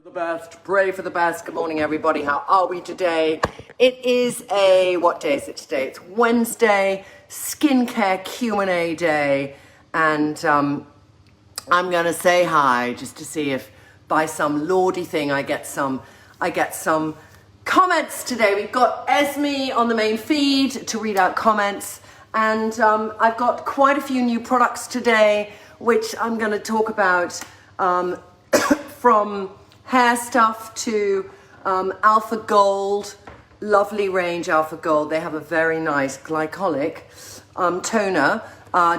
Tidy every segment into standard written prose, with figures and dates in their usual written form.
The best, pray for the best. Good morning, everybody. How are we today? It is what day is it today? It's Wednesday, skincare Q&A day, and I'm gonna say hi just to see if by some lordy thing I get some comments today. We've got Esme on the main feed to read out comments, and I've got quite a few new products today, which I'm gonna talk about, from hair stuff to Alpha Gold, lovely range Alpha Gold. They have a very nice glycolic toner.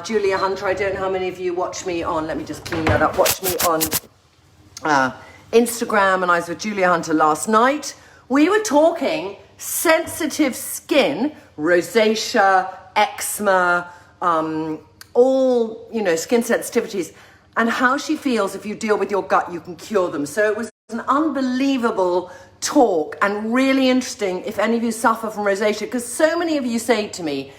Julia Hunter, I don't know how many of you watch me on, let me just clean that up, watch me on Instagram, and I was with Julia Hunter last night. We were talking sensitive skin, rosacea, eczema, all, you know, skin sensitivities, and how she feels if you deal with your gut, you can cure them. So it was an unbelievable talk and really interesting if any of you suffer from rosacea, because so many of you say to me,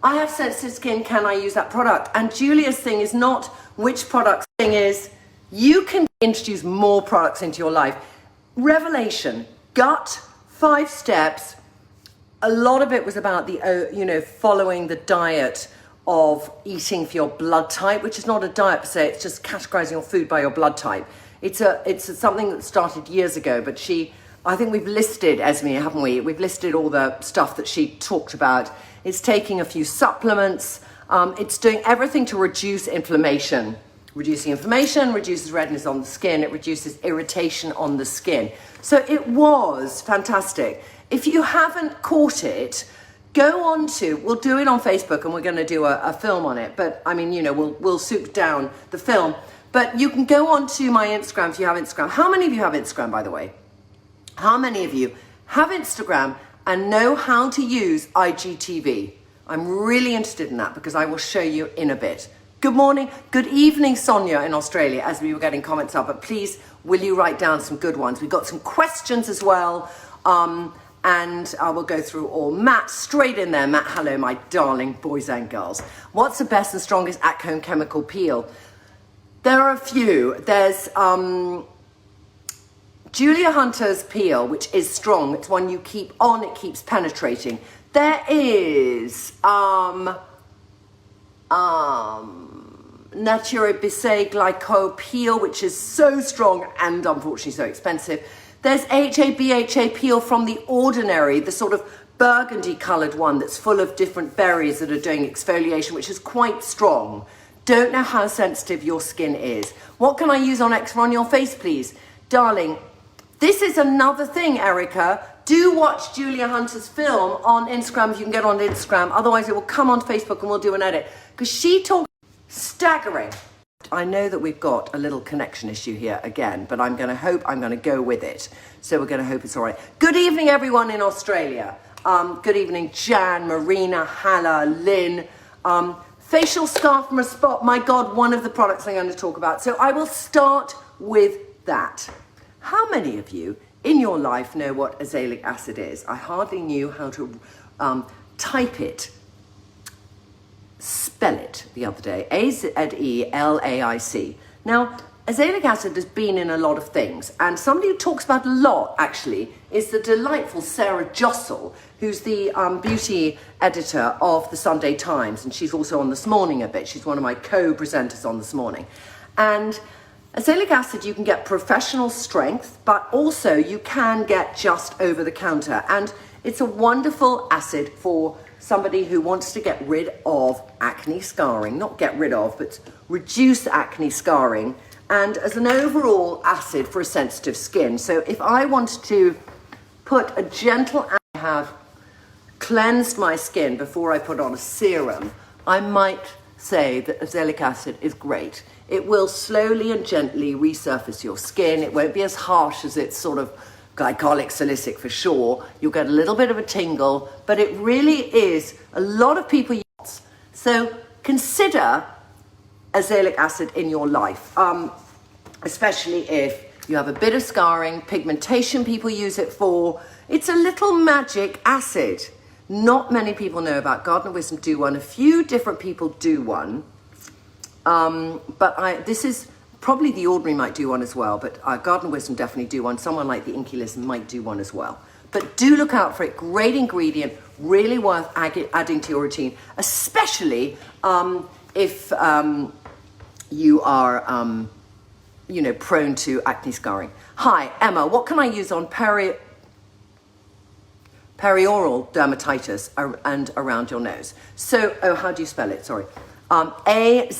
I have sensitive skin, can I use that product? And Julia's thing is not which product, thing is you can introduce more products into your life. Revelation, gut, 5 steps. A lot of it was about the, you know, following the diet of eating for your blood type, which is not a diet per se, it's just categorizing your food by your blood type. It's something that started years ago, but I think we've listed, Esme, haven't we? We've listed all the stuff that she talked about. It's taking a few supplements. It's doing everything to reduce inflammation. Reducing inflammation reduces redness on the skin. It reduces irritation on the skin. So it was fantastic. If you haven't caught it, go on to, we'll do it on Facebook and we're going to do a film on it. But I mean, you know, we'll soup down the film. But you can go on to my Instagram if you have Instagram. How many of you have Instagram, by the way? How many of you have Instagram and know how to use IGTV? I'm really interested in that because I will show you in a bit. Good morning, good evening, Sonia in Australia, as we were getting comments up. But please, will you write down some good ones? We've got some questions as well. And I will go through all. Matt, straight in there. Matt, hello, my darling boys and girls. What's the best and strongest at-home chemical peel? There are a few. There's Julia Hunter's peel, which is strong. It's one you keep on, it keeps penetrating. There is Nature Bissé Glyco peel, which is so strong and unfortunately so expensive. There's HA peel from The Ordinary, the sort of burgundy coloured one that's full of different berries that are doing exfoliation, which is quite strong. Don't know how sensitive your skin is. What can I use on eczema on your face, please? Darling, this is another thing, Erica. Do watch Julia Hunter's film on Instagram if you can get on Instagram. Otherwise, it will come on Facebook and we'll do an edit. Because she talks staggering. I know that we've got a little connection issue here again, but I'm going to go with it. So we're going to hope it's all right. Good evening, everyone in Australia. Good evening, Jan, Marina, Hannah, Lynn. Facial scarf from a spot. My God, one of the products I'm going to talk about. So I will start with that. How many of you in your life know what azelaic acid is? I hardly knew how to type it. Spell it the other day. Azelaic. Now, azelaic acid has been in a lot of things, and somebody who talks about a lot actually is the delightful Sarah Jossel, who's the beauty editor of the Sunday Times, and she's also on This Morning a bit. She's one of my co-presenters on This Morning. And azelaic acid, you can get professional strength, but also you can get just over the counter, and it's a wonderful acid for somebody who wants to get rid of acne scarring, not get rid of, but reduce acne scarring, and as an overall acid for a sensitive skin. So if I want to put a gentle, I have cleansed my skin before I put on a serum, I might say that azelaic acid is great. It will slowly and gently resurface your skin. It won't be as harsh as its sort of glycolic salicylic for sure. You'll get a little bit of a tingle, but it really is, a lot of people use. So consider azelaic acid in your life, especially if you have a bit of scarring, pigmentation people use it for. It's a little magic acid. Not many people know about. Garden of Wisdom do one. A few different people do one. But this is Probably the Ordinary might do one as well, but Garden Wisdom definitely do one. Someone like the Inky List might do one as well. But do look out for it. Great ingredient, really worth adding to your routine, especially if you are, you know, prone to acne scarring. Hi, Emma, what can I use on perioral dermatitis and around your nose? So, oh, how do you spell it? Sorry. Azelaic.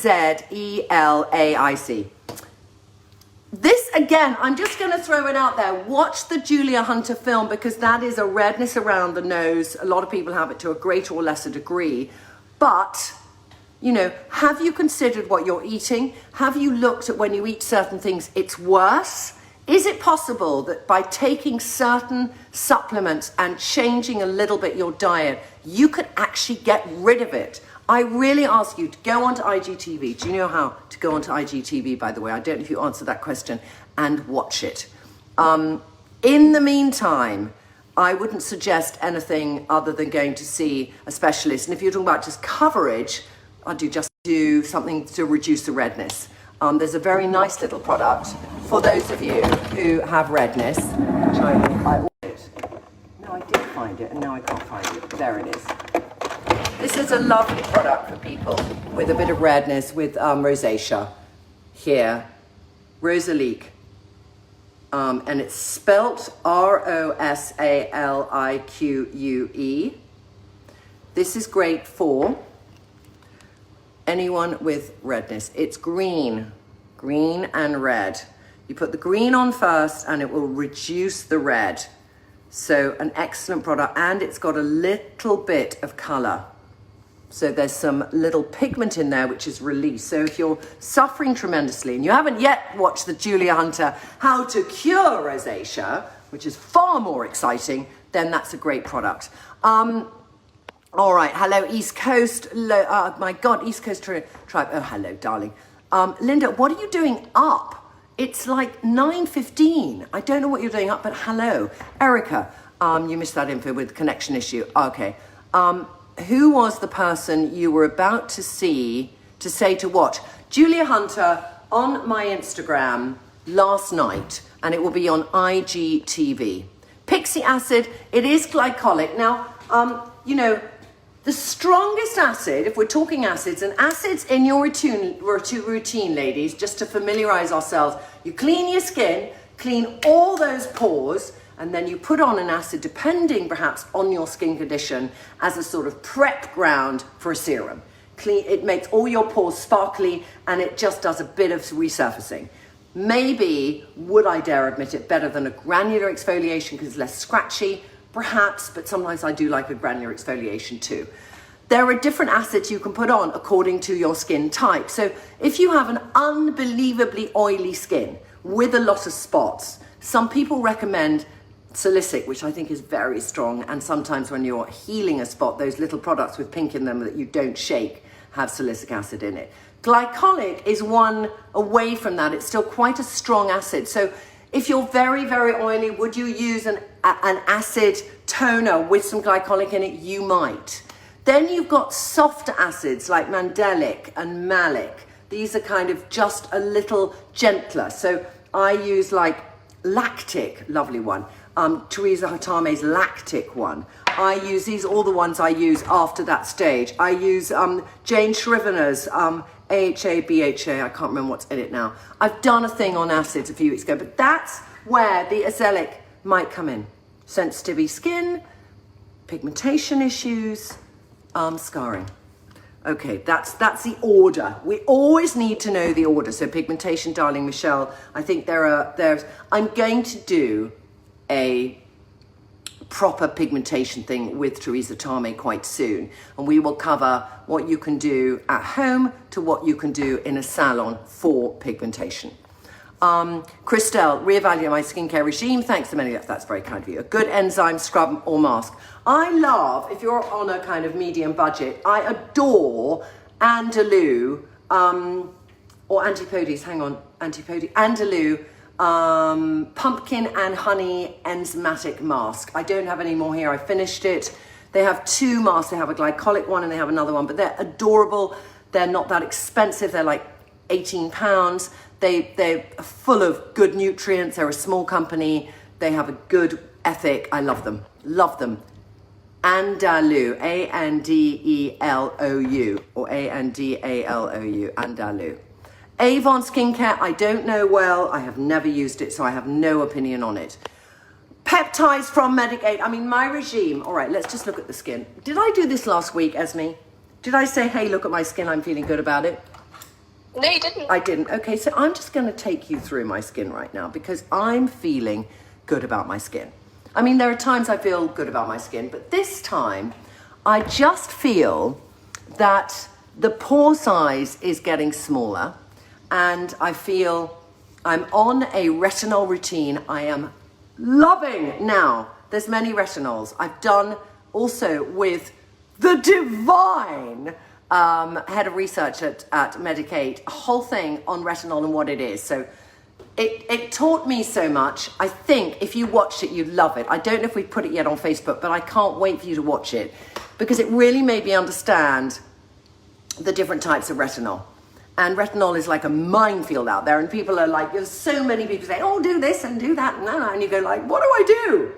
This, again, I'm just going to throw it out there. Watch the Julia Hunter film, because that is a redness around the nose. A lot of people have it to a greater or lesser degree. But, you know, have you considered what you're eating? Have you looked at when you eat certain things, it's worse? Is it possible that by taking certain supplements and changing a little bit your diet, you could actually get rid of it? I really ask you to go onto IGTV. Do you know how to go onto IGTV, by the way? I don't know if you answered that question, and watch it. In the meantime, I wouldn't suggest anything other than going to see a specialist. And if you're talking about just coverage, I'd just do something to reduce the redness. There's a very nice little product for those of you who have redness, which I ordered. No, I did find it, and now I can't find it. There it is. This is a lovely product for people with a bit of redness, with rosacea. Here, Rosalique. And it's spelt Rosalique. This is great for anyone with redness. It's green and red. You put the green on first and it will reduce the red. So an excellent product, and it's got a little bit of color. So there's some little pigment in there which is released. So if you're suffering tremendously and you haven't yet watched the Julia Hunter How to Cure Rosacea, which is far more exciting, then that's a great product. All right, hello East Coast, my God, East Coast Tribe. Oh, hello, darling. Linda, what are you doing up? It's like 9:15. I don't know what you're doing up, but hello. Erica, you missed that info with connection issue. Okay. Who was the person you were about to say to watch? Julia Hunter on my Instagram last night, and it will be on IGTV. Pixie acid, it is glycolic. Now, you know, the strongest acid, if we're talking acids, and acids in your routine, ladies, just to familiarize ourselves, you clean your skin, clean all those pores, and then you put on an acid, depending perhaps on your skin condition, as a sort of prep ground for a serum. It makes all your pores sparkly, and it just does a bit of resurfacing. Maybe, would I dare admit it, better than a granular exfoliation because it's less scratchy, perhaps, but sometimes I do like a granular exfoliation too. There are different acids you can put on according to your skin type. So if you have an unbelievably oily skin with a lot of spots, some people recommend Azelaic, which I think is very strong, and sometimes when you're healing a spot, those little products with pink in them that you don't shake have salicylic acid in it. Glycolic is one away from that. It's still quite a strong acid. So if you're very, very oily, would you use an acid toner with some glycolic in it? You might. Then you've got softer acids like mandelic and malic. These are kind of just a little gentler. So I use like lactic, lovely one. Teresa Hatame's lactic one. I use these, all the ones I use after that stage. I use Jane Shrivener's AHA, BHA, I can't remember what's in it now. I've done a thing on acids a few weeks ago, but that's where the Azelaic might come in. Sensitivity skin, pigmentation issues, scarring. Okay, that's the order. We always need to know the order. So pigmentation, darling Michelle, I think I'm going to do a proper pigmentation thing with Teresa Tame quite soon, and we will cover what you can do at home to what you can do in a salon for pigmentation. Christelle, reevaluate my skincare regime. Thanks so many. That's very kind of you. A good enzyme scrub or mask. I love, if you're on a kind of medium budget, I adore Andalou, or Antipodis, Andalou, pumpkin and honey enzymatic mask. I don't have any more here. I finished it. They have two masks. They have a glycolic one and they have another one, but they're adorable. They're not that expensive. They're like £18. They're full of good nutrients. They're a small company. They have a good ethic. I love them. Love them. Andalou, Andelou, or Andalou, Andalou. Avon Skincare, I don't know well. I have never used it, so I have no opinion on it. Peptides from Medigate. I mean, my regime. All right, let's just look at the skin. Did I do this last week, Esme? Did I say, hey, look at my skin, I'm feeling good about it? No, you didn't. I didn't. Okay, so I'm just going to take you through my skin right now because I'm feeling good about my skin. I mean, there are times I feel good about my skin, but this time I just feel that the pore size is getting smaller and I feel I'm on a retinol routine I am loving now. There's many retinols. I've done also with the divine head of research at Medigate, a whole thing on retinol and what it is. So it taught me so much. I think if you watched it, you'd love it. I don't know if we've put it yet on Facebook, but I can't wait for you to watch it because it really made me understand the different types of retinol. And retinol is like a minefield out there, and people are like, there's so many people saying, oh, do this and do that, and you go like, what do I do?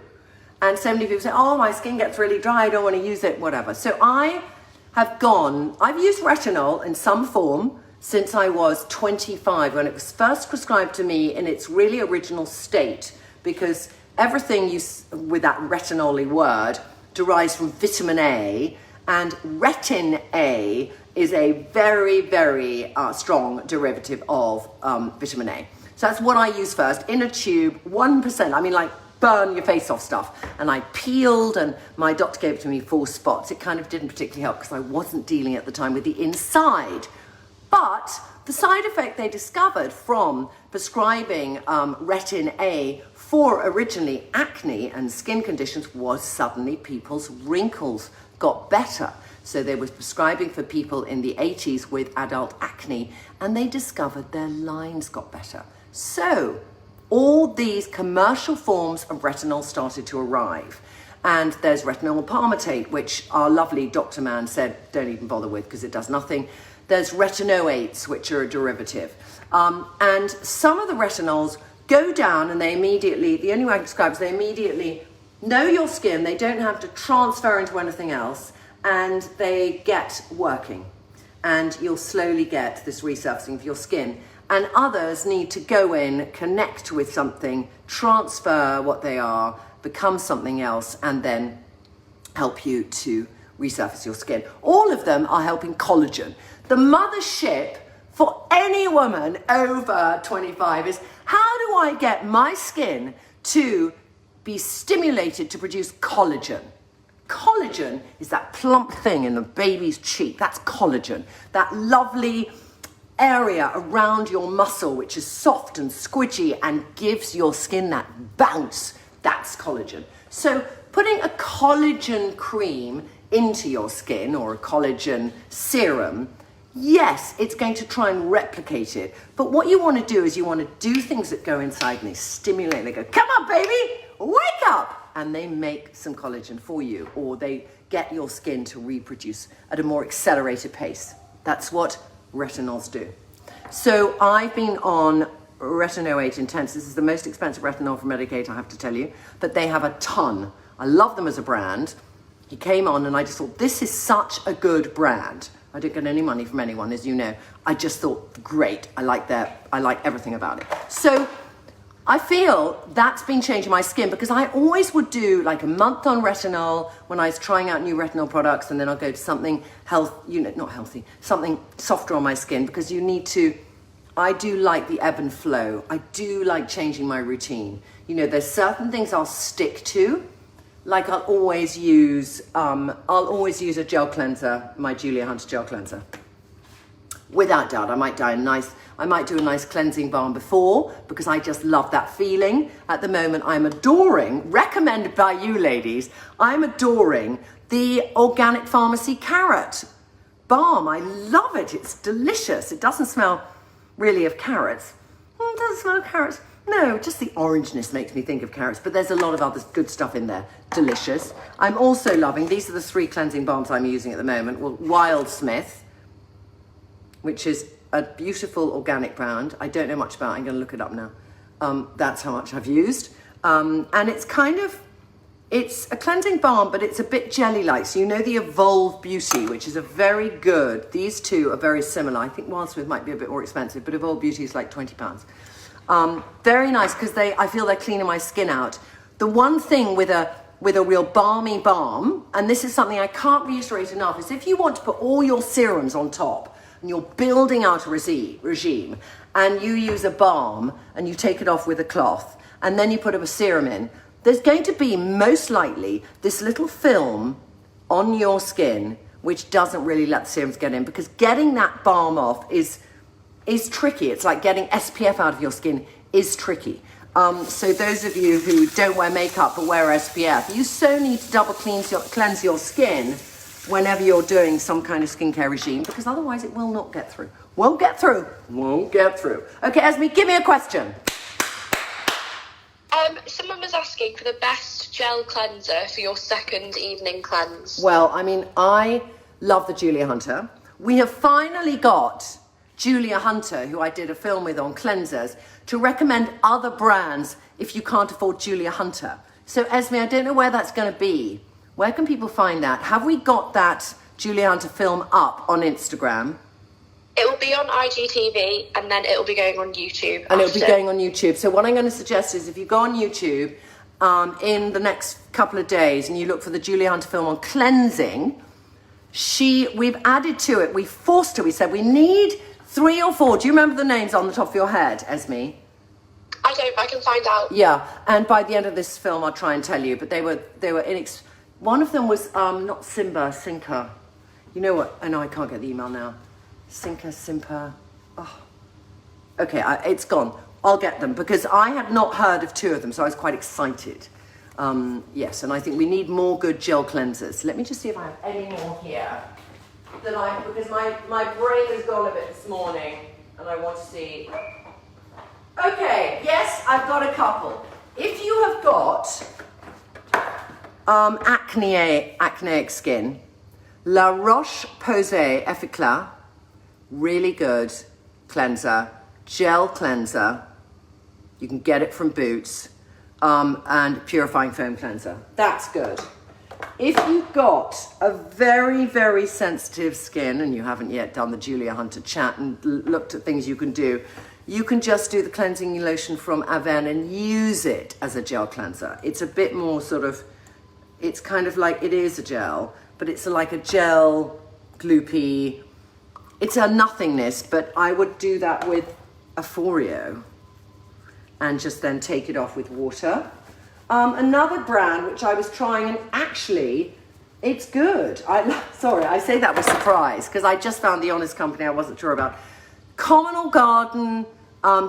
And so many people say, oh, my skin gets really dry, I don't want to use it, whatever. So I've used retinol in some form since I was 25, when it was first prescribed to me in its really original state, because everything with that retinol-y word derives from vitamin A, and retin A is a very, very strong derivative of vitamin A. So that's what I use first, in a tube, 1%, I mean like burn your face off stuff. And I peeled, and my doctor gave it to me 4 spots. It kind of didn't particularly help because I wasn't dealing at the time with the inside. But the side effect they discovered from prescribing retin A for originally acne and skin conditions was suddenly people's wrinkles got better. So they were prescribing for people in the 80s with adult acne, and they discovered their lines got better. So all these commercial forms of retinol started to arrive. And there's retinol palmitate, which our lovely Dr. Mann said, don't even bother with because it does nothing. There's retinoates, which are a derivative. And some of the retinols go down and they immediately, the only way I can describe it is they immediately know your skin, they don't have to transfer into anything else, and they get working. And you'll slowly get this resurfacing of your skin. And others need to go in, connect with something, transfer what they are, become something else, and then help you to resurface your skin. All of them are helping collagen. The mothership for any woman over 25 is, how do I get my skin to be stimulated to produce collagen? Collagen is that plump thing in the baby's cheek. That's collagen. That lovely area around your muscle, which is soft and squidgy and gives your skin that bounce. That's collagen. So putting a collagen cream into your skin, or a collagen serum, yes, it's going to try and replicate it. But what you want to do is you want to do things that go inside and they stimulate. They go, come on, baby, wake up. And they make some collagen for you, or they get your skin to reproduce at a more accelerated pace. That's what retinols do. So I've been on Retinoate Intense. This is the most expensive retinol from Medigate, I have to tell you, but they have a ton. I love them as a brand. He came on and I just thought, this is such a good brand. I didn't get any money from anyone, as you know. I just thought, great. I like everything about it. So I feel that's been changing my skin, because I always would do like a month on retinol when I was trying out new retinol products, and then I'll go to something not healthy, something softer on my skin, because I do like the ebb and flow. I do like changing my routine. There's certain things I'll stick to, like I'll always use a gel cleanser, my Julia Hunter gel cleanser. Without doubt, I might do a nice cleansing balm before, because I just love that feeling. At the moment, I'm adoring, recommended by you ladies, I'm adoring the Organic Pharmacy Carrot Balm. I love it. It's delicious. It doesn't smell really of carrots. It doesn't smell of carrots. No, just the orangeness makes me think of carrots, but there's a lot of other good stuff in there. Delicious. I'm also loving, these are the 3 cleansing balms I'm using at the moment. Well, Wildsmith, which is a beautiful organic brand. I don't know much about it. I'm going to look it up now. That's how much I've used. And it's kind of, it's a cleansing balm, but it's a bit jelly-like. So you know the Evolve Beauty, which is a very good, these two are very similar. I think Wildsmith might be a bit more expensive, but Evolve Beauty is like £20. Very nice because I feel they're cleaning my skin out. The one thing with a real balmy balm, and this is something I can't reiterate enough, is if you want to put all your serums on top and you're building out a regime and you use a balm and you take it off with a cloth and then you put a serum in, there's going to be most likely this little film on your skin which doesn't really let the serums get in, because getting that balm off is tricky. It's like getting SPF out of your skin is tricky. So those of you who don't wear makeup but wear SPF, you so need to double cleanse your skin whenever you're doing some kind of skincare regime, because otherwise it will not get through. Won't get through. Okay, Esme, give me a question. Someone was asking for the best gel cleanser for your second evening cleanse. Well, I mean, I love the Julia Hunter. We have finally got Julia Hunter, who I did a film with on cleansers, to recommend other brands if you can't afford Julia Hunter. So Esme, I don't know where that's going to be. Where can people find that? Have we got that Julia Hunter film up on Instagram? It will be on IGTV and then it will be going on YouTube. And it'll be going on YouTube. So what I'm going to suggest is if you go on YouTube in the next couple of days and you look for the Julia Hunter film on cleansing, we've added to it, we forced her, we said we need 3 or 4. Do you remember the names on the top of your head, Esme? I don't, I can find out. Yeah, and by the end of this film I'll try and tell you, but they were one of them was not Simba, Sinka. You know what? I know I can't get the email now. Simpa. Oh. Okay, it's gone. I'll get them because I had not heard of 2 of them, so I was quite excited. Yes, and I think we need more good gel cleansers. Let me just see if I have any more here. Because my brain has gone a bit this morning, and I want to see. Okay, yes, I've got a couple. If you have got acneic skin, La Roche-Posay Effaclar, really good cleanser, gel cleanser. You can get it from Boots, and purifying foam cleanser. That's good. If you've got a very, very sensitive skin and you haven't yet done the Julia Hunter chat and looked at things you can do, you can just do the cleansing lotion from Avène and use it as a gel cleanser. It's a bit more sort of, it's kind of like, it is a gel, but it's like a gel, gloopy. It's a nothingness, but I would do that with a Foreo and just then take it off with water. Another brand which I was trying, and actually it's good. Sorry, I say that with surprise because I just found the Honest Company I wasn't sure about. Communal Garden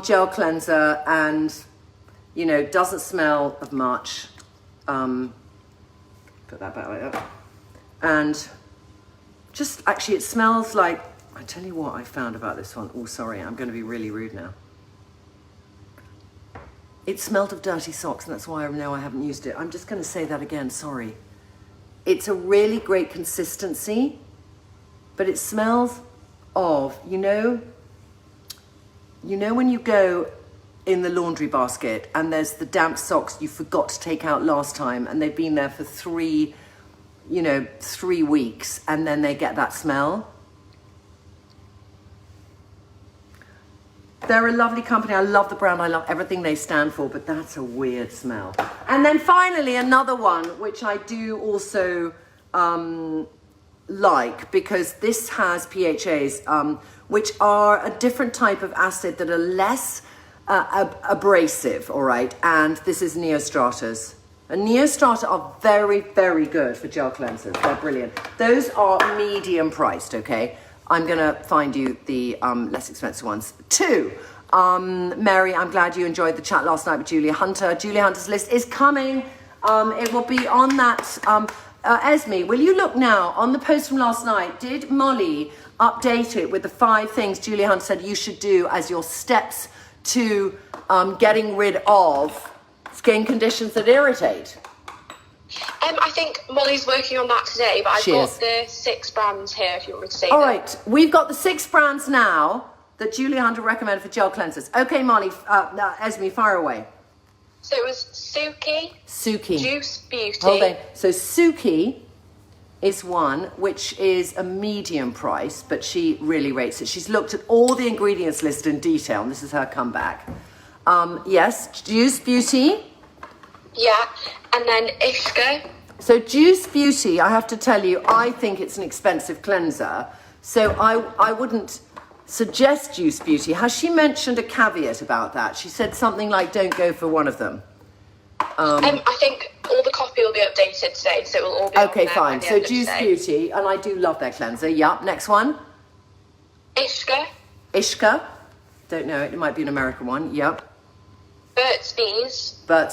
gel cleanser, and you know, doesn't smell of much. Put that back like that. And just actually it smells like, I tell you what I found about this one. Oh, sorry, I'm going to be really rude now. It smelled of dirty socks, and that's why I know I haven't used it. I'm just going to say that again, sorry. It's a really great consistency, but it smells of, you know when you go in the laundry basket and there's the damp socks you forgot to take out last time and they've been there for 3 weeks and then they get that smell? They're a lovely company. I love the brand. I love everything they stand for, but that's a weird smell. And then finally, another one, which I do also like, because this has PHAs, which are a different type of acid that are less abrasive, all right? And this is Neostratas. And Neostrata are very, very good for gel cleansers. They're brilliant. Those are medium priced, okay? I'm going to find you the less expensive ones. 2, Mary, I'm glad you enjoyed the chat last night with Julia Hunter. Julia Hunter's list is coming. It will be on that. Esme, will you look now on the post from last night? Did Molly update it with the 5 things Julia Hunter said you should do as your steps to getting rid of skin conditions that irritate? I think Molly's working on that today, but I've got the 6 brands here if you want me to say them. All right, we've got the 6 brands now. that Julie Hunter recommended for gel cleansers. Okay, Molly, Esme, fire away. So it was Suki. Juice Beauty. Hold on. So Suki is one which is a medium price, but she really rates it. She's looked at all the ingredients list in detail, and this is her comeback. Yes, Juice Beauty. Yeah, and then Ishka. So Juice Beauty, I have to tell you, I think it's an expensive cleanser. So I wouldn't suggest Juice Beauty. Has she mentioned a caveat about that? She said something like, don't go for one of them. I think all the copy will be updated today, so it will all be Okay, on there fine. by the So end of Juice today. Beauty, and I do love their cleanser. Yup. Next one. Ishka. Don't know it. It might be an American one. Yup. Burt's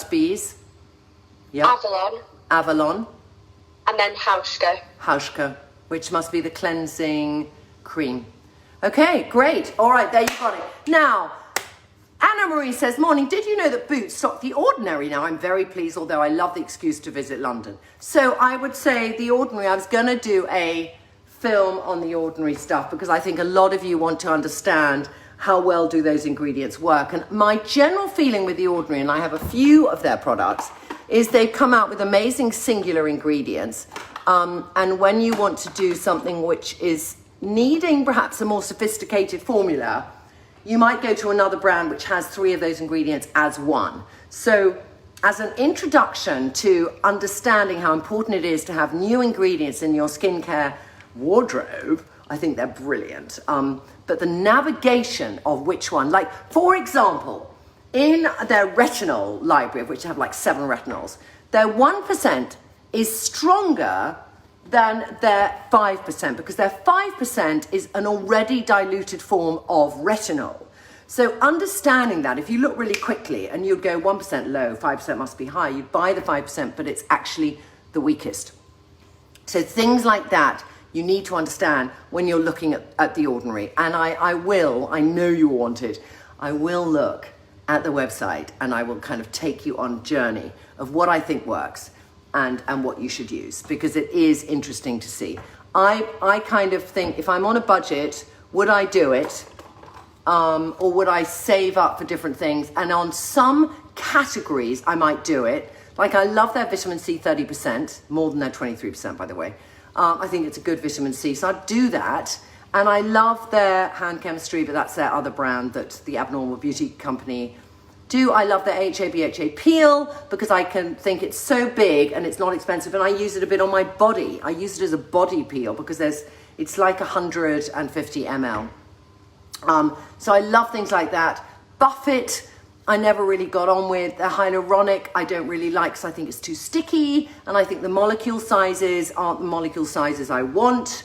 Bees. Yup. Avalon. And then Hauschka, which must be the cleansing cream. Okay, great. All right, there you got it. Now, Anna Marie says, morning, did you know that Boots stock The Ordinary now? I'm very pleased, although I love the excuse to visit London. So I would say The Ordinary, I was going to do a film on The Ordinary stuff because I think a lot of you want to understand how well do those ingredients work. And my general feeling with The Ordinary, and I have a few of their products, is they've come out with amazing singular ingredients. And when you want to do something which is needing perhaps a more sophisticated formula, you might go to another brand which has 3 of those ingredients as one. So as an introduction to understanding how important it is to have new ingredients in your skincare wardrobe, I think they're brilliant. But the navigation of which one, like for example, in their retinol library, of which they have like 7 retinols, their 1% is stronger than their 5%, because their 5% is an already diluted form of retinol. So understanding that, if you look really quickly and you'd go 1% low, 5% must be high, you'd buy the 5%, but it's actually the weakest. So things like that you need to understand when you're looking at The Ordinary. And I know you want it, I will look at the website and I will kind of take you on a journey of what I think works and what you should use, because it is interesting to see. I kind of think if I'm on a budget, would I do it? Or would I save up for different things? And on some categories, I might do it. Like I love their vitamin C 30%, more than their 23%, by the way. I think it's a good vitamin C, so I'd do that. And I love their hand chemistry, but that's their other brand that the Abnormal Beauty Company do. I love their HA peel because I can think it's so big and it's not expensive, and I use it a bit on my body. I use it as a body peel because it's like 150 ml. So I love things like that. Buffett, I never really got on with. The hyaluronic, I don't really like because I think it's too sticky, and I think the molecule sizes aren't the molecule sizes I want.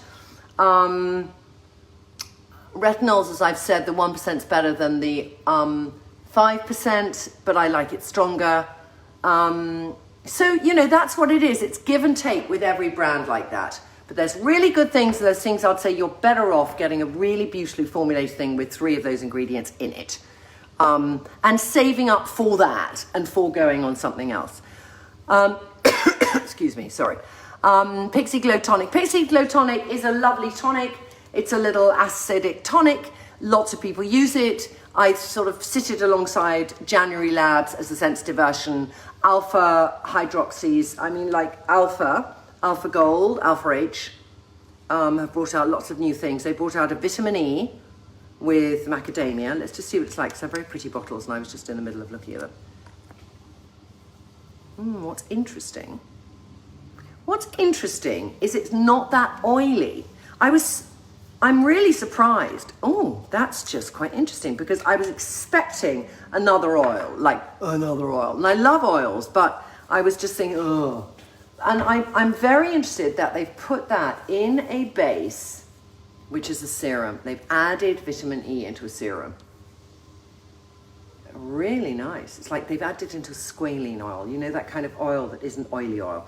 Retinols, as I've said, the 1% is better than the 5%, but I like it stronger. So, that's what it is. It's give and take with every brand like that. But there's really good things, and there's things I'd say you're better off getting a really beautifully formulated thing with 3 of those ingredients in it. And saving up for that and foregoing on something else. Excuse me, sorry. Pixie Glow Tonic. Pixie Glow Tonic is a lovely tonic. It's a little acidic tonic. Lots of people use it. I sort of sit it alongside January Labs as a sensitive version. Alpha hydroxys, Alpha Gold, Alpha H, have brought out lots of new things. They brought out a vitamin E with macadamia. Let's just see what it's like, because they're very pretty bottles, and I was just in the middle of looking at them. What's interesting is it's not that oily. I'm really surprised. Oh, that's just quite interesting, because I was expecting another oil. And I love oils, but I was just thinking, oh. And I'm very interested that they've put that in a base, which is a serum. They've added vitamin E into a serum. Really nice. It's like they've added it into squalene oil. That kind of oil that isn't oily oil.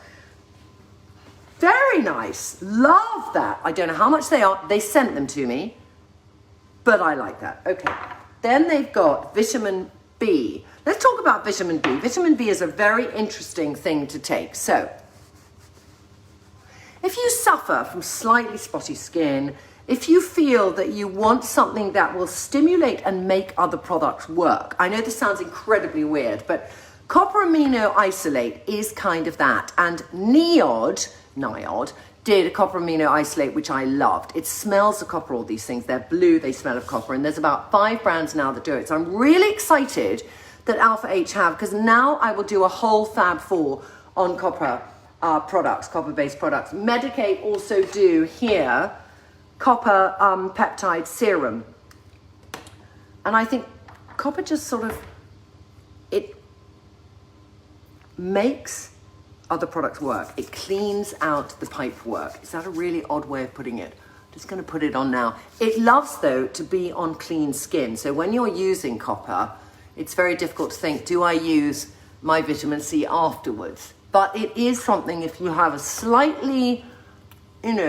Very nice. Love that. I don't know how much they are. They sent them to me, but I like that. Okay. Then they've got vitamin B. Let's talk about vitamin B. Vitamin B is a very interesting thing to take. So, if you suffer from slightly spotty skin, if you feel that you want something that will stimulate and make other products work, I know this sounds incredibly weird, but copper amino isolate is kind of that. And Niod did a copper amino isolate, which I loved. It smells of copper, all these things. They're blue, they smell of copper. And there's about 5 brands now that do it. So I'm really excited that Alpha H have, because now I will do a whole Fab 4 on copper products, copper-based products. Medik8 also do here copper peptide serum. And I think copper just sort of, it makes other products work. It cleans out the pipe work. Is that a really odd way of putting it? I'm just going to put it on now. It loves, though, to be on clean skin. So when you're using copper, it's very difficult to think, do I use my vitamin C afterwards? But it is something, if you have a slightly,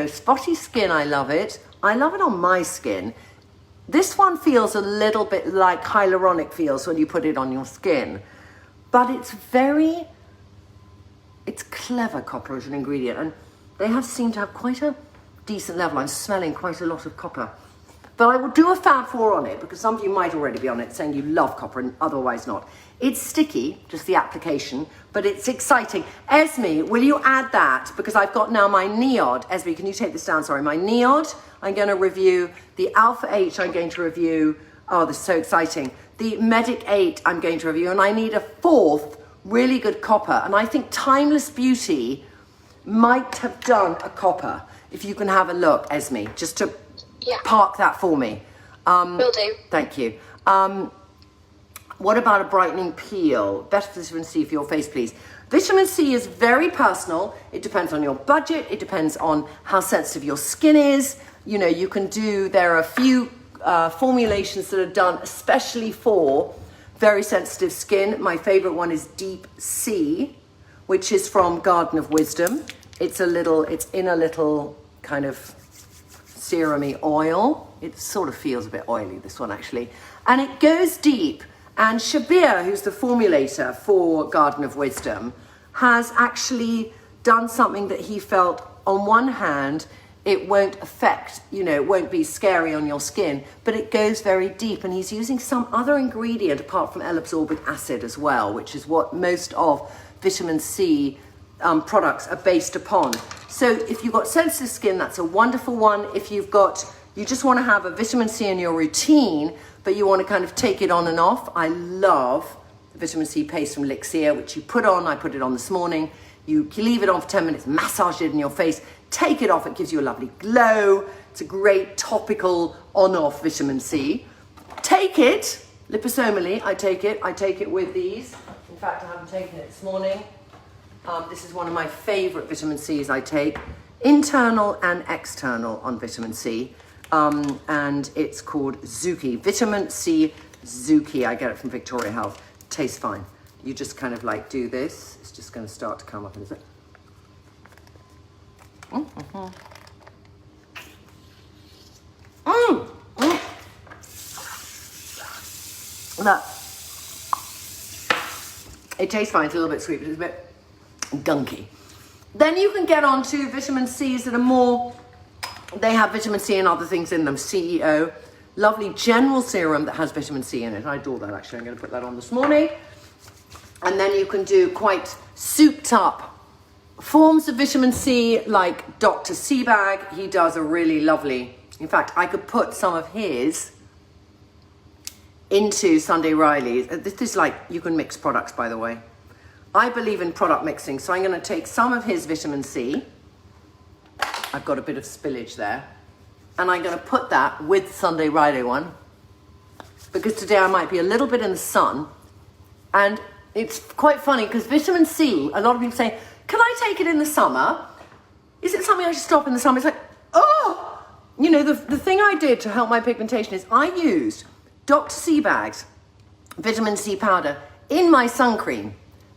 spotty skin, I love it. I love it on my skin. This one feels a little bit like hyaluronic feels when you put it on your skin. But it's clever, copper as an ingredient. And they seem to have quite a decent level. I'm smelling quite a lot of copper. But I will do a Fab 4 on it, because some of you might already be on it saying you love copper and otherwise not. It's sticky, just the application, but it's exciting. Esme, will you add that? Because I've got now my Niod. Esme, can you take this down? Sorry, my Niod, I'm going to review. The Alpha H, I'm going to review. Oh, this is so exciting. The Medik8, I'm going to review. And I need a 4th really good copper. And I think Timeless Beauty might have done a copper. If you can have a look, Esme, just to park that for me. Will do. Thank you. What about a brightening peel? Better vitamin C for your face, please. Vitamin C is very personal. It depends on your budget. It depends on how sensitive your skin is. You can do, there are a few formulations that are done especially for very sensitive skin. My favorite one is Deep Sea, which is from Garden of Wisdom. It's in a little kind of serum-y oil. It sort of feels a bit oily, this one actually. And it goes deep. And Shabir, who's the formulator for Garden of Wisdom, has actually done something that he felt, on one hand, it won't affect, it won't be scary on your skin, but it goes very deep. And he's using some other ingredient apart from L-absorbic acid as well, which is what most of vitamin C products are based upon. So if you've got sensitive skin, that's a wonderful one. If you just want to have a vitamin C in your routine, but you want to kind of take it on and off, I love the vitamin C paste from Lixia, which you put on. I put it on this morning. You leave it on for 10 minutes, massage it in your face, take it off. It gives you a lovely glow. It's a great topical on-off vitamin C. Take it, liposomally, I take it with these. In fact, I haven't taken it this morning. This is one of my favorite vitamin C's I take. Internal and external on vitamin C. And it's called Zuki. Vitamin C Zuki. I get it from Victoria Health. Tastes fine. You just kind of do this. It's just going to start to come up in a bit. Look. It tastes fine. It's a little bit sweet, but it's a bit gunky. Then you can get on to vitamin C's that are more, they have vitamin C and other things in them. CEO, lovely general serum that has vitamin C in it. I adore that actually. I'm going to put that on this morning. And then you can do quite souped up forms of vitamin C, like Dr. Seabag. He does a really lovely, in fact, I could put some of his into Sunday Riley's. This is you can mix products, by the way. I believe in product mixing, so I'm going to take some of his vitamin C. I've got a bit of spillage there. And I'm going to put that with Sunday Riley one, because today I might be a little bit in the sun. And it's quite funny, because vitamin C, a lot of people say, can I take it in the summer? Is it something I should stop in the summer? It's the thing I did to help my pigmentation is I used Dr. Seabag's vitamin C powder in my sun cream.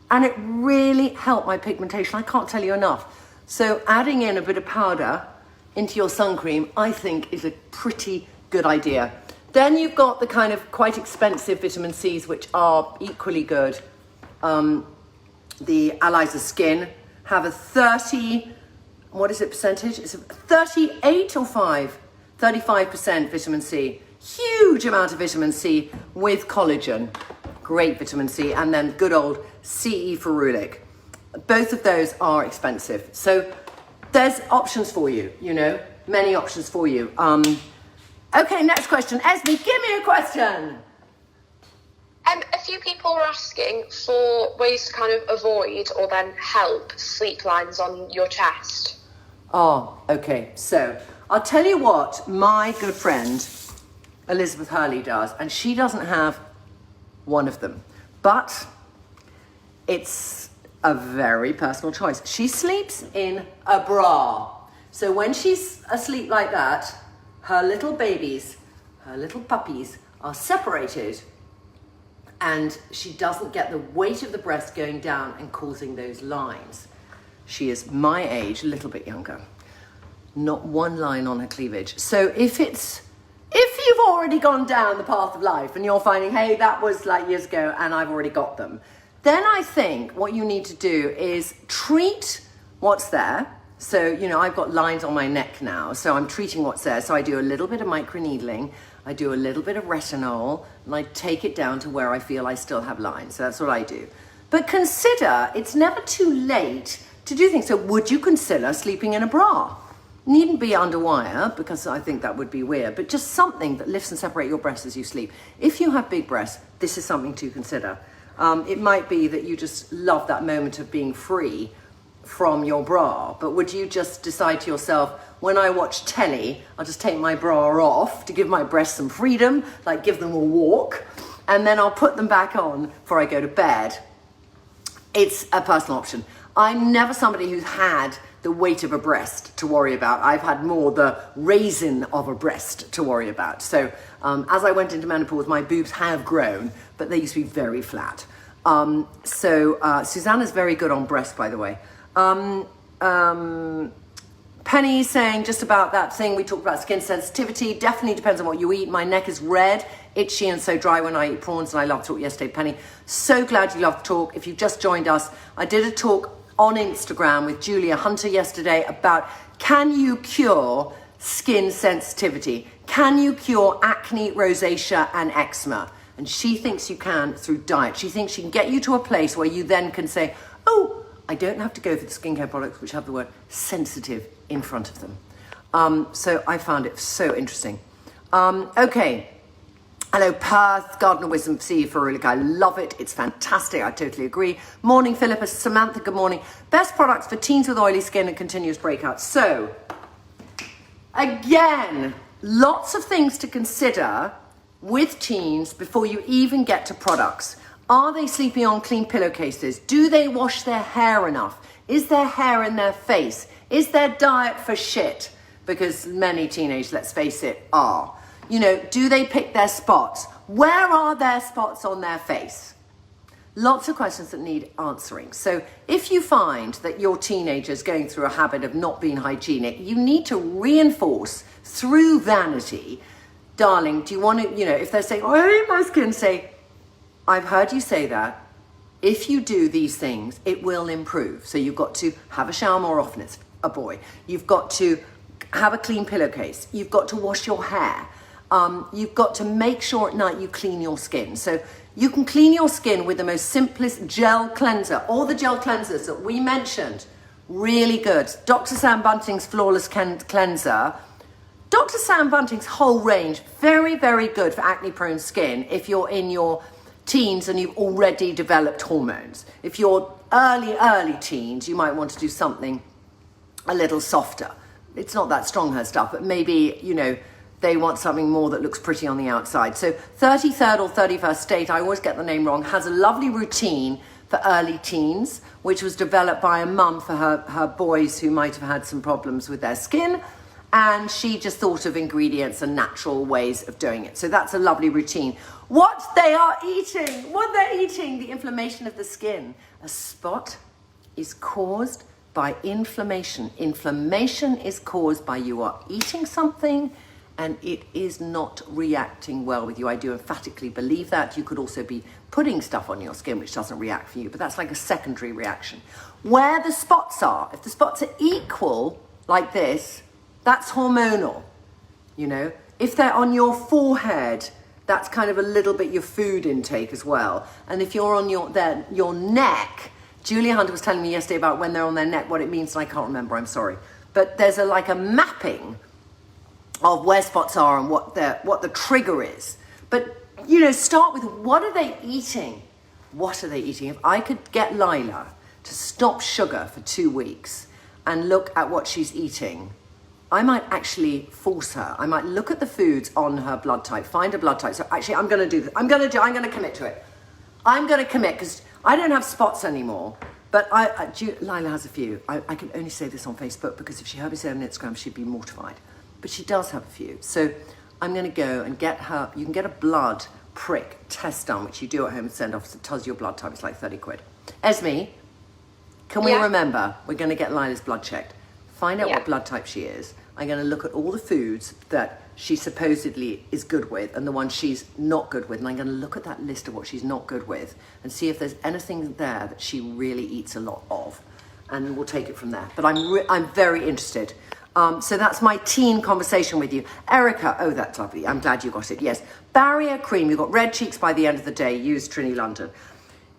And it really helped my pigmentation. I can't tell you enough. So adding in a bit of powder into your sun cream, I think, is a pretty good idea. Then you've got the kind of quite expensive vitamin C's, which are equally good. The Eliza Skin have a 30, what is it percentage? It's a 38 or 5? 35% vitamin C, huge amount of vitamin C with collagen, great vitamin C, and then good old CE ferulic. Both of those are expensive. So there's options for you, you know, many options for you. Okay, next question. Esme, give me a question. A few people were asking for ways to kind of avoid or then help sleep lines on your chest. Oh, okay. So I'll tell you what my good friend Elizabeth Hurley does, and she doesn't have one of them, but it's a very personal choice. She sleeps in a bra. So when she's asleep like that, her little babies, her little puppies are separated, and she doesn't get the weight of the breast going down and causing those lines. She is my age, a little bit younger. Not one line on her cleavage. So if you've already gone down the path of life and you're finding, hey, that was like years ago and I've already got them, then I think what you need to do is treat what's there. So, you know, I've got lines on my neck now, so I'm treating what's there. So I do a little bit of microneedling, I do a little bit of retinol, and I take it down to where I feel I still have lines. So that's what I do. But consider, it's never too late to do things. So would you consider sleeping in a bra? Needn't be underwire, because I think that would be weird, but just something that lifts and separates your breasts as you sleep. If you have big breasts, this is something to consider. It might be that you just love that moment of being free from your bra, but would you just decide to yourself, when I watch telly, I'll just take my bra off to give my breasts some freedom, like give them a walk, and then I'll put them back on before I go to bed? It's a personal option. I'm never somebody who's had the weight of a breast to worry about. I've had more the raisin of a breast to worry about. So as I went into menopause, my boobs have grown, but they used to be very flat. Susanna's very good on breast, by the way. Penny saying just about that thing we talked about, skin sensitivity. Definitely depends on what you eat. My neck is red, itchy, and so dry when I eat prawns, and I love to talk yesterday. Penny, so glad you love to talk. If you've just joined us, I did a talk on Instagram with Julia Hunter yesterday about, can you cure skin sensitivity? Can you cure acne, rosacea, and eczema? And she thinks you can through diet. She thinks she can get you to a place where you then can say, oh, I don't have to go for the skincare products which have the word sensitive in front of them. So I found it so interesting. Okay. Hello, Perth, Gardener Wisdom C ferulic. I love it. It's fantastic. I totally agree. Morning, Philippa. Samantha, good morning. Best products for teens with oily skin and continuous breakouts. So, again, lots of things to consider with teens before you even get to products. Are they sleeping on clean pillowcases? Do they wash their hair enough? Is there hair in their face? Is their diet for shit? Because many teenagers, let's face it, are. You know, do they pick their spots? Where are their spots on their face? Lots of questions that need answering. So if you find that your teenager's going through a habit of not being hygienic, you need to reinforce through vanity. Darling, do you want to, you know, if they're saying, oh, I hate my skin, say, I've heard you say that. If you do these things, it will improve. So you've got to have a shower more often, it's a boy. You've got to have a clean pillowcase. You've got to wash your hair. You've got to make sure at night you clean your skin. So you can clean your skin with the most simplest gel cleanser. All the gel cleansers that we mentioned, really good. Dr. Sam Bunting's Flawless Cleanser. Dr. Sam Bunting's whole range, very, very good for acne-prone skin if you're in your teens and you've already developed hormones. If you're early teens, you might want to do something a little softer. It's not that strong, her stuff, but maybe, you know, they want something more that looks pretty on the outside. So 33rd or 31st State, I always get the name wrong, has a lovely routine for early teens, which was developed by a mum for her boys who might have had some problems with their skin. And she just thought of ingredients and natural ways of doing it. So that's a lovely routine. What they're eating, the inflammation of the skin. A spot is caused by inflammation. Inflammation is caused by you are eating something and it is not reacting well with you. I do emphatically believe that. You could also be putting stuff on your skin which doesn't react for you, but that's like a secondary reaction. Where the spots are, if the spots are equal like this, that's hormonal. you know. If they're on your forehead, that's kind of a little bit your food intake as well. And if you're on your neck, Julia Hunter was telling me yesterday about when they're on their neck, what it means, and I can't remember, I'm sorry. But there's like a mapping of where spots are and what the trigger is. But, you know, start with, what are they eating? What are they eating? If I could get Lila to stop sugar for 2 weeks and look at what she's eating, I might actually force her. I might look at the foods on her blood type, find a blood type. So actually, I'm going to do this. I'm going to commit to it. I'm going to commit, because I don't have spots anymore. But Lila has a few. I can only say this on Facebook, because if she heard me say it on Instagram, she'd be mortified. But she does have a few. So I'm going to go and get her. You can get a blood prick test done, which you do at home and send off. It tells you your blood type. It's like 30 quid. Esme, can we remember? We're going to get Lila's blood checked. Find out what blood type she is. I'm going to look at all the foods that she supposedly is good with and the ones she's not good with. And I'm going to look at that list of what she's not good with and see if there's anything there that she really eats a lot of. And we'll take it from there. But I'm very interested. So that's my teen conversation with you. Erica, oh, that's lovely. I'm glad you got it. Yes. Barrier cream. You've got red cheeks by the end of the day. Use Trinny London.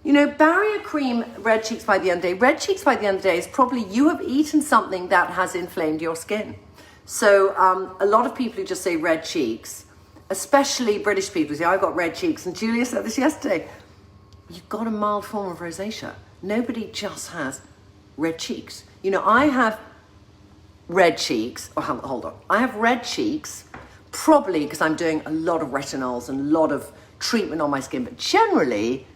You know, barrier cream, red cheeks by the end of the day. Red cheeks by the end of the day is probably you have eaten something that has inflamed your skin. So a lot of people who just say red cheeks, especially British people, say, I've got red cheeks. And Julia said this yesterday. You've got a mild form of rosacea. Nobody just has red cheeks. You know, I have red cheeks. Oh, hold on. I have red cheeks probably because I'm doing a lot of retinols and a lot of treatment on my skin. But generally,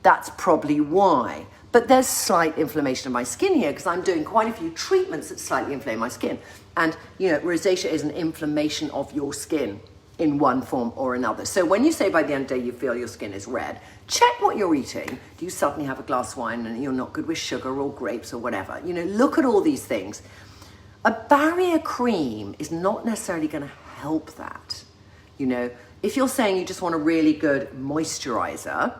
that's probably why. But there's slight inflammation of my skin here because I'm doing quite a few treatments that slightly inflame my skin. And, you know, rosacea is an inflammation of your skin in one form or another. So when you say by the end of the day you feel your skin is red, check what you're eating. Do you suddenly have a glass of wine and you're not good with sugar or grapes or whatever? You know, look at all these things. A barrier cream is not necessarily going to help that. You know, if you're saying you just want a really good moisturizer,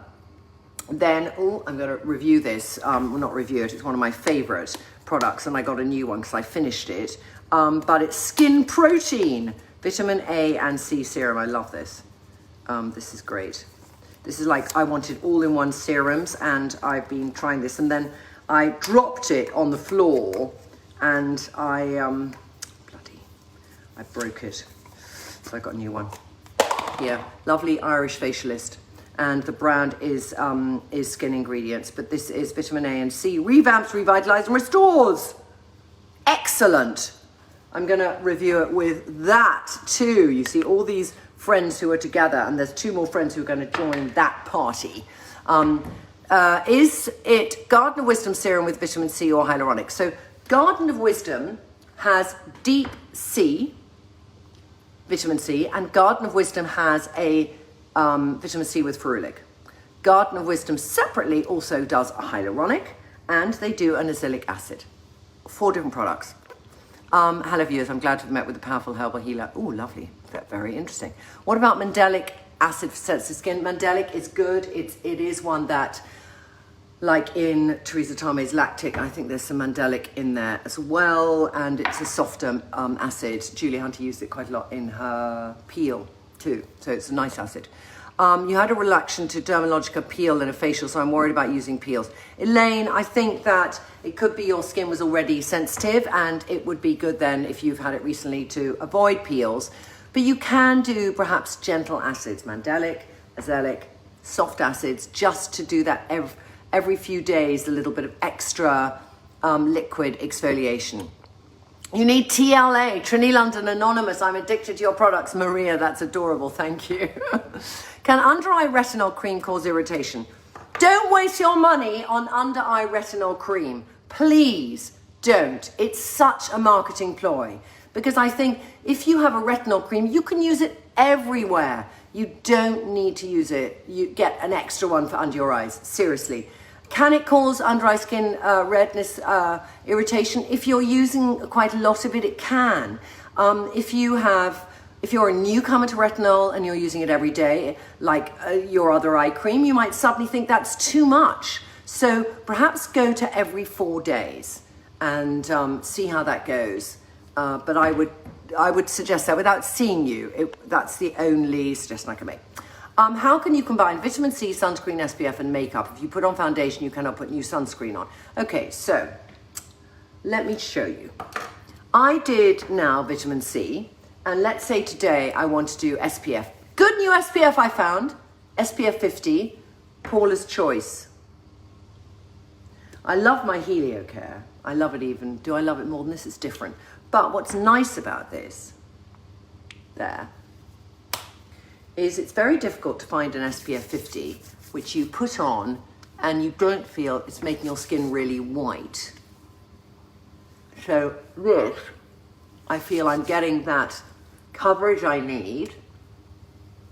then, I'm going to review this. Well, not review it. It's one of my favorite products, and I got a new one because I finished it. But it's Skin Protein, Vitamin A and C Serum. I love this. This is great. This is like, I wanted all-in-one serums, and I've been trying this. And then I dropped it on the floor, and I broke it. So I got a new one. Yeah, lovely Irish facialist. And the brand is Skin Ingredients, but this is Vitamin A and C. Revamps, revitalizes, and restores. Excellent. I'm going to review it with that too. You see all these friends who are together, and there's 2 more friends who are going to join that party. Is it Garden of Wisdom serum with vitamin C or hyaluronic? So Garden of Wisdom has deep C, vitamin C, and Garden of Wisdom has a vitamin C with ferulic. Garden of Wisdom separately also does a hyaluronic, and they do an azelaic acid. 4 different products. Hello viewers, I'm glad to have met with the powerful herbal healer. Oh, lovely. Very interesting. What about mandelic acid for sensitive skin? Mandelic is good. It is one that, like in Teresa Tame's lactic, I think there's some mandelic in there as well, and it's a softer acid. Julia Hunter used it quite a lot in her peel too, so it's a nice acid. You had a reaction to Dermalogica peel in a facial, so I'm worried about using peels. Elaine, I think that it could be your skin was already sensitive, and it would be good then if you've had it recently to avoid peels. But you can do perhaps gentle acids, mandelic, azelaic, soft acids, just to do that every few days, a little bit of extra liquid exfoliation. You need TLA, Trinny London Anonymous. I'm addicted to your products. Maria, that's adorable. Thank you. Can under-eye retinol cream cause irritation? Don't waste your money on under-eye retinol cream. Please don't. It's such a marketing ploy. Because I think if you have a retinol cream, you can use it everywhere. You don't need to use it. You get an extra one for under your eyes. Seriously. Can it cause under-eye skin redness, irritation? If you're using quite a lot of it, it can. If you're a newcomer to retinol and you're using it every day, like your other eye cream, you might suddenly think that's too much. So perhaps go to every 4 days and see how that goes. But I would would suggest that without seeing you. That's the only suggestion I can make. How can you combine vitamin C, sunscreen, SPF, and makeup? If you put on foundation, you cannot put new sunscreen on. Okay, so let me show you. I did now vitamin C, and let's say today I want to do SPF. Good new SPF I found, SPF 50, Paula's Choice. I love my Helio Care. I love it even. Do I love it more than this? It's different. But what's nice about this, there, is it's very difficult to find an SPF 50 which you put on and you don't feel it's making your skin really white. So this, I feel I'm getting that coverage I need,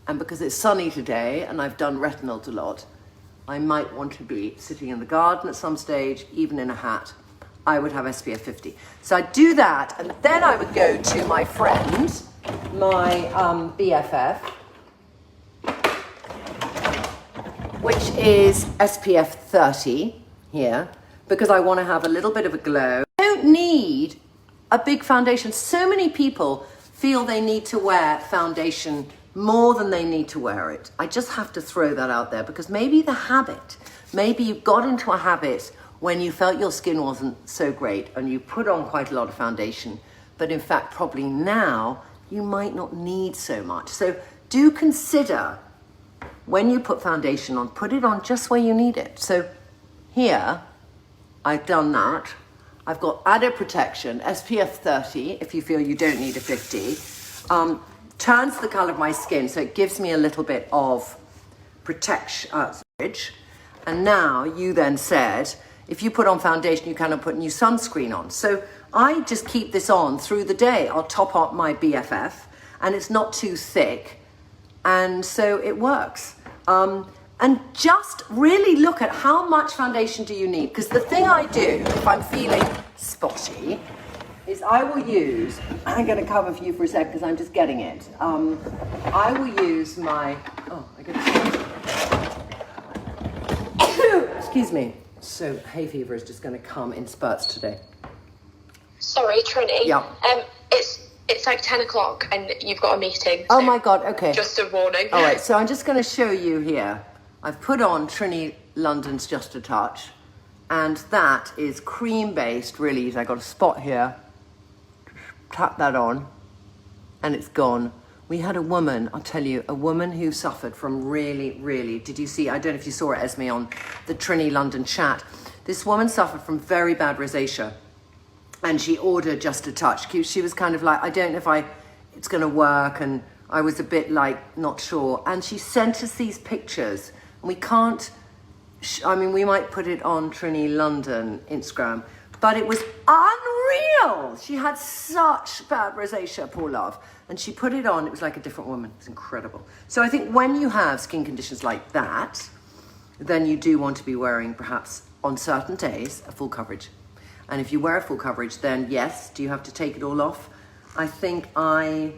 and because it's sunny today and I've done retinols a lot, I might want to be sitting in the garden at some stage, even in a hat. I would have SPF 50. So I'd do that, and then I would go to my friend, my BFF, which is SPF 30 here, because I want to have a little bit of a glow. I don't need a big foundation. So many people feel they need to wear foundation more than they need to wear it. I just have to throw that out there, because maybe the habit, maybe you got into a habit when you felt your skin wasn't so great and you put on quite a lot of foundation, but in fact probably now you might not need so much. So do consider, when you put foundation on, put it on just where you need it. So here, I've done that. I've got added protection, SPF 30, if you feel you don't need a 50. Turns the color of my skin, so it gives me a little bit of protection. And now you then said, if you put on foundation, you cannot put new sunscreen on. So I just keep this on through the day. I'll top up my BFF, and it's not too thick. And so it works. And just really look at how much foundation do you need. Because the thing I do, if I'm feeling spotty, is I will use, I'm going to cover for you for a sec because I'm just getting it. I will use my, excuse me. So hay fever is just going to come in spurts today. Sorry, Trinny. Yeah. It's like 10 o'clock and you've got a meeting. Oh so my God, okay. Just a warning. All right, so I'm just going to show you here. I've put on Trinny London's Just a Touch, and that is cream-based, really easy. I got a spot here. Tap that on, and it's gone. We had a woman, I'll tell you, a woman who suffered from really, did you see, I don't know if you saw it, Esme, on the Trinny London chat. This woman suffered from very bad rosacea, and she ordered Just a Touch. She was kind of like, I don't know if it's going to work, and I was a bit like, not sure. And she sent us these pictures, and we can't, we might put it on Trinny London Instagram, but it was unreal. She had such bad rosacea, poor love. And she put it on, it was like a different woman. It's incredible. So I think when you have skin conditions like that, then you do want to be wearing, perhaps on certain days, a full coverage. And if you wear a full coverage, then yes, do you have to take it all off? I think I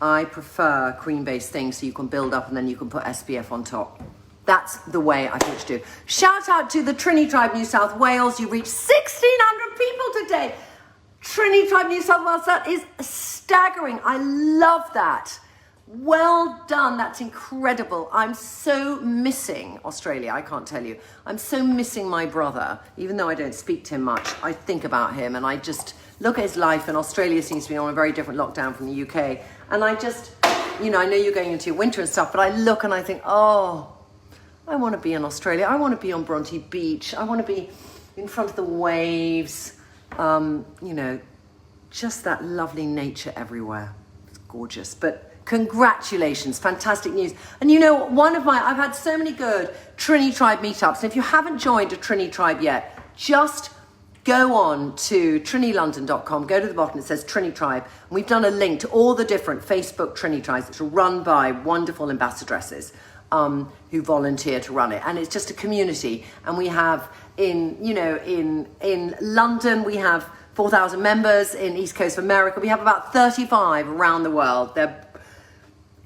prefer cream-based things so you can build up and then you can put SPF on top. That's the way I think to do. Shout out to the Trinny Tribe New South Wales. You reached 1,600 people today. Trinny Tribe New South Wales, that is staggering. I love that. Well done, that's incredible. I'm so missing Australia, I can't tell you. I'm so missing my brother. Even though I don't speak to him much, I think about him and I just look at his life, and Australia seems to be on a very different lockdown from the UK. And I just, I know you're going into your winter and stuff, but I look and I think, oh, I want to be in Australia. I want to be on Bronte Beach. I want to be in front of the waves. Just that lovely nature everywhere. It's gorgeous. But congratulations, fantastic news. And I've had so many good Trinny Tribe meetups. And if you haven't joined a Trinny Tribe yet, just go on to trinnylondon.com, go to the bottom, it says Trinny Tribe. And we've done a link to all the different Facebook Trinny Tribes, which are run by wonderful ambassadresses who volunteer to run it. And it's just a community. And we have in London, we have 4,000 members. In East Coast of America, we have about 35 around the world. They're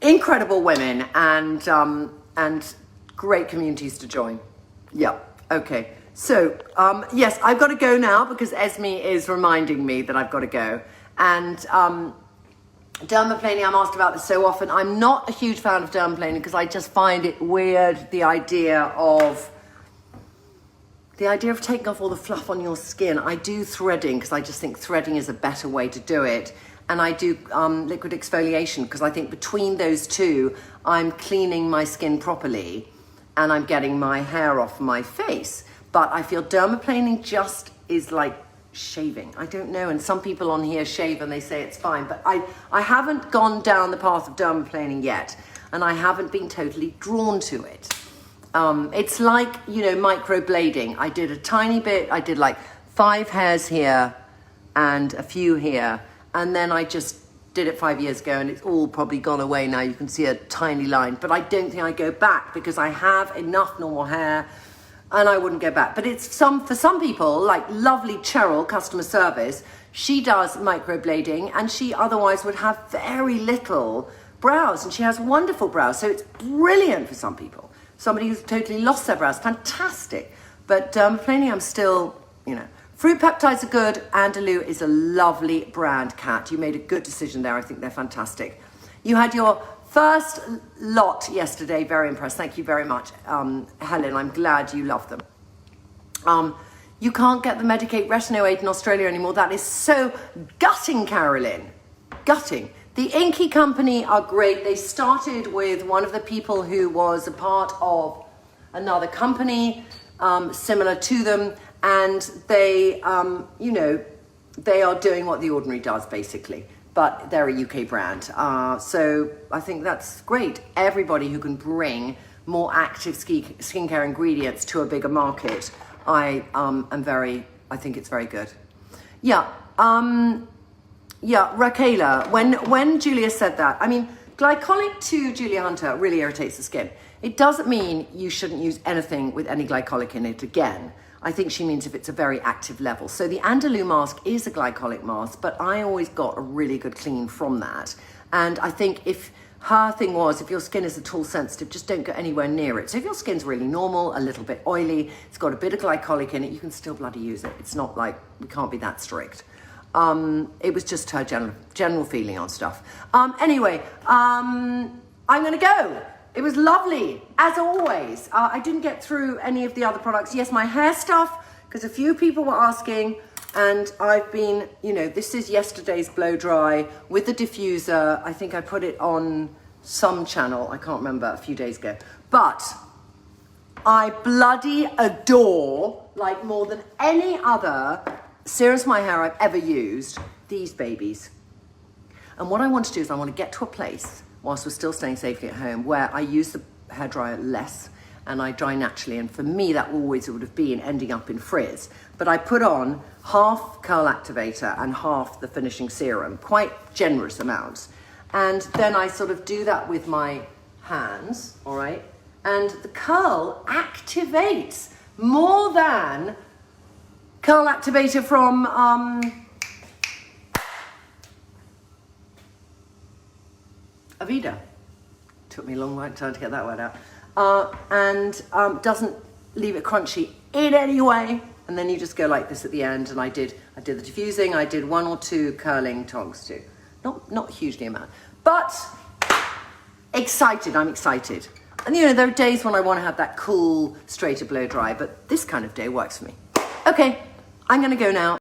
incredible women and great communities to join. Yeah, okay. So, yes, I've got to go now because Esme is reminding me that I've got to go. And dermaplaning, I'm asked about this so often. I'm not a huge fan of dermaplaning because I just find it weird, the idea of taking off all the fluff on your skin. I do threading because I just think threading is a better way to do it. And I do liquid exfoliation because I think between those two, I'm cleaning my skin properly and I'm getting my hair off my face. But I feel dermaplaning just is like shaving. I don't know. And some people on here shave and they say it's fine. But I haven't gone down the path of dermaplaning yet. And I haven't been totally drawn to it. It's like, you know, microblading. I did a tiny bit. I did like 5 hairs here and a few here. And then I just did it 5 years ago and it's all probably gone away now. You can see a tiny line, but I don't think I go back because I have enough normal hair and I wouldn't go back. But it's for some people, like lovely Cheryl, customer service, she does microblading and she otherwise would have very little brows and she has wonderful brows. So it's brilliant for some people. Somebody who's totally lost their brows, fantastic. But dermaplaning, I'm still, you know. Fruit peptides are good. Andalou is a lovely brand, Kat. You made a good decision there. I think they're fantastic. You had your first lot yesterday. Very impressed. Thank you very much, Helen. I'm glad you love them. You can't get the Medik8 Retinoate in Australia anymore. That is so gutting, Carolyn. Gutting. The Inky Company are great. They started with one of the people who was a part of another company similar to them. And they, you know, they are doing what The Ordinary does, basically. But they're a UK brand. So I think that's great. Everybody who can bring more active skincare ingredients to a bigger market, I think it's very good. Yeah, Raquela, when Julia said that, I mean, glycolic to Julia Hunter really irritates the skin. It doesn't mean you shouldn't use anything with any glycolic in it again. I think she means if it's a very active level. So the Andalou mask is a glycolic mask, but I always got a really good clean from that. And I think if her thing was, if your skin is at all sensitive, just don't go anywhere near it. So if your skin's really normal, a little bit oily, it's got a bit of glycolic in it, you can still bloody use it. It's not like, we can't be that strict. It was just her general feeling on stuff. Anyway, I'm gonna go. It was lovely, as always. I didn't get through any of the other products. Yes, my hair stuff, because a few people were asking, and I've been, you know, this is yesterday's blow dry with the diffuser. I think I put it on some channel, I can't remember, a few days ago. But I bloody adore, like more than any other serums for my hair I've ever used, these babies. And what I want to do is I want to get to a place whilst we're still staying safely at home, where I use the hairdryer less and I dry naturally. And for me, that always would have been ending up in frizz. But I put on half curl activator and half the finishing serum, quite generous amounts. And then I sort of do that with my hands, all right? And the curl activates more than curl activator from, Avida. Took me a long time to get that word out. And doesn't leave it crunchy in any way. And then you just go like this at the end. And I did the diffusing. I did 1 or 2 curling tongs too. Not hugely amount, but excited. I'm excited. And you know, there are days when I want to have that cool, straighter blow dry, but this kind of day works for me. Okay, I'm gonna go now.